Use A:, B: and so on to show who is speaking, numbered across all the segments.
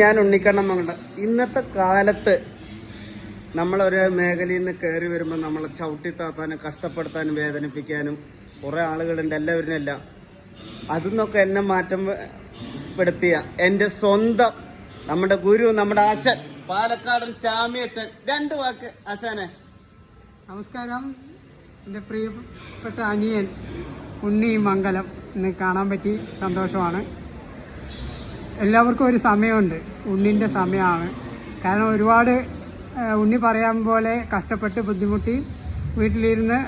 A: ഞാൻ ഉണ്ണിക്കണ്ണമ്മ. ഇന്നത്തെ കാലത്ത് നമ്മളൊരു മേഖലയിൽ നിന്ന് കയറി വരുമ്പോൾ നമ്മളെ ചവിട്ടിത്താത്താനും കഷ്ടപ്പെടുത്താനും വേദനിപ്പിക്കാനും കുറേ ആളുകളുണ്ട്. എല്ലാവരിനല്ല, അതിന്നൊക്കെ എന്നെ മാറ്റം പെടുത്തിയ എൻ്റെ സ്വന്തം നമ്മുടെ ഗുരു, നമ്മുടെ ആശാൻ, പാലക്കാടൻ ചാമിയച്ചൻ. 2 വാക്ക് ആശാനെ.
B: നമസ്കാരം. എൻ്റെ പ്രിയപ്പെട്ട അനിയൻ ഉണ്ണി മംഗലം ഇന്ന് കാണാൻ പറ്റി, സന്തോഷമാണ്. എല്ലാവർക്കും ഒരു സമയമുണ്ട്, ഉണ്ണിൻ്റെ സമയമാണ്. കാരണം ഒരുപാട് ഉണ്ണി പറയാൻ പോലെ കഷ്ടപ്പെട്ട് ബുദ്ധിമുട്ടി വീട്ടിലിരുന്ന്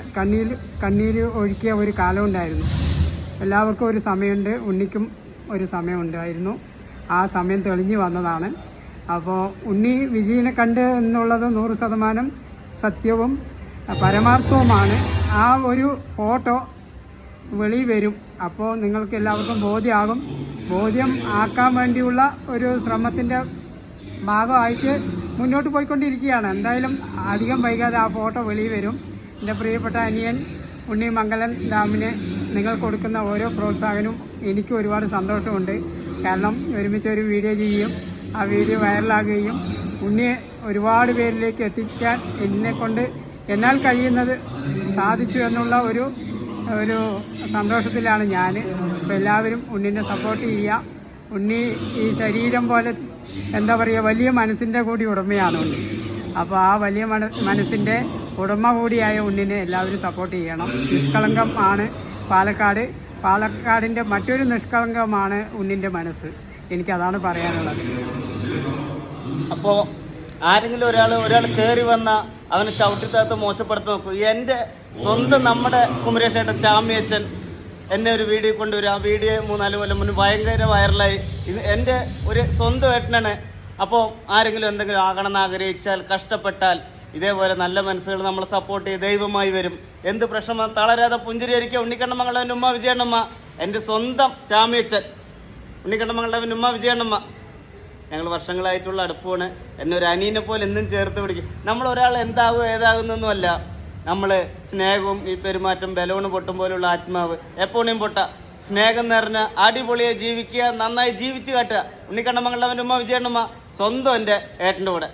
B: കണ്ണീര് ഒഴുക്കിയ ഒരു കാലമുണ്ടായിരുന്നു. എല്ലാവർക്കും ഒരു സമയമുണ്ട്, ഉണ്ണിക്കും ഒരു സമയമുണ്ടായിരുന്നു. ആ സമയം തെളിഞ്ഞു വന്നതാണ്. അപ്പോൾ ഉണ്ണി വിജയനെ കണ്ട് എന്നുള്ളത് 100% സത്യവും പരമാർത്ഥവുമാണ്. ആ ഒരു ഫോട്ടോ വെളി വരും. അപ്പോൾ നിങ്ങൾക്ക് എല്ലാവർക്കും ബോധ്യം ആക്കാൻ വേണ്ടിയുള്ള ഒരു ശ്രമത്തിൻ്റെ ഭാഗമായിട്ട് മുന്നോട്ട് പോയിക്കൊണ്ടിരിക്കുകയാണ്. എന്തായാലും അധികം വൈകാതെ ആ ഫോട്ടോ വെളി വരും. എൻ്റെ പ്രിയപ്പെട്ട അനിയൻ ഉണ്ണി മംഗലൻ ഡാമിന് നിങ്ങൾ കൊടുക്കുന്ന ഓരോ പ്രോത്സാഹനവും എനിക്ക് ഒരുപാട് സന്തോഷമുണ്ട്. കാരണം ഒരുമിച്ച് ഒരു വീഡിയോ ചെയ്യുകയും ആ വീഡിയോ വൈറലാകുകയും ഉണ്ണിയെ ഒരുപാട് പേരിലേക്ക് എത്തിക്കാൻ എന്നാൽ കഴിയുന്നത് സാധിച്ചു എന്നുള്ള ഒരു സന്തോഷത്തിലാണ് ഞാൻ. അപ്പോൾ എല്ലാവരും ഉണ്ണിനെ സപ്പോർട്ട് ചെയ്യുക. ഉണ്ണി ഈ ശരീരം പോലെ എന്താ പറയുക, വലിയ മനസ്സിൻ്റെ കൂടി ഉടമയാണ് ഉണ്ണി. അപ്പോൾ ആ വലിയ മനസ്സിൻ്റെ ഉടമ കൂടിയായ ഉണ്ണിനെ എല്ലാവരും സപ്പോർട്ട് ചെയ്യണം. നിഷ്കളങ്കം ആണ് പാലക്കാടിൻ്റെ മറ്റൊരു നിഷ്കളങ്കമാണ് ഉണ്ണിൻ്റെ മനസ്സ്. എനിക്കതാണ് പറയാനുള്ളത്.
A: അപ്പോൾ ആരെങ്കിലും ഒരാൾ കയറി വന്ന അവനെ ചവിട്ടിത്താത്ത മോശപ്പെടുത്തി നോക്കൂ. എൻ്റെ സ്വന്തം നമ്മുടെ കുമരേഷേട്ടൻ ചാമിയച്ചൻ എന്നെ ഒരു വീഡിയോ കൊണ്ടുവരും. ആ വീഡിയോ 3-4 കൊല്ലം മുന്നേ ഭയങ്കര വൈറലായി. എൻ്റെ ഒരു സ്വന്തം ഏട്ടനാണ്. അപ്പോൾ ആരെങ്കിലും എന്തെങ്കിലും ആകണമെന്ന് ആഗ്രഹിച്ചാൽ, കഷ്ടപ്പെട്ടാൽ, ഇതേപോലെ നല്ല മനസ്സുകൾ നമ്മളെ സപ്പോർട്ട് ചെയ്ത് ദൈവമായി വരും. എന്ത് പ്രശ്നം തളരാതെ പുഞ്ചിരിയായിരിക്കുക. ഉണ്ണിക്കണ്ണമംഗലവൻ്റെ ഉമ്മ വിജയണ്ണമ്മ, എൻ്റെ സ്വന്തം ചാമിയച്ചൻ ഉണ്ണിക്കണ്ണമംഗലവൻ്റെ ഉമ്മ വിജയണ്ണമ്മ. ഞങ്ങൾ വർഷങ്ങളായിട്ടുള്ള അടുപ്പമാണ്. എന്നെ ഒരു അനിയനെ പോലെ എന്നും ചേർത്ത് പിടിക്കും. നമ്മളൊരാൾ എന്താകും ഏതാകുന്നൊന്നുമല്ല. നമ്മൾ സ്നേഹവും ഈ പെരുമാറ്റം ബലൂണ് പൊട്ടും പോലുള്ള ആത്മാവ് എപ്പോഴും പൊട്ട സ്നേഹം നിറഞ്ഞ അടിപൊളിയെ ജീവിക്കുക, നന്നായി ജീവിച്ചു കാട്ടുക. ഉണ്ണിക്കണ്ണമംഗലവൻ്റെ ഉമ്മ വിജയണ്ണമ്മ, സ്വന്തം എൻ്റെ ഏട്ടൻ്റെ കൂടെ.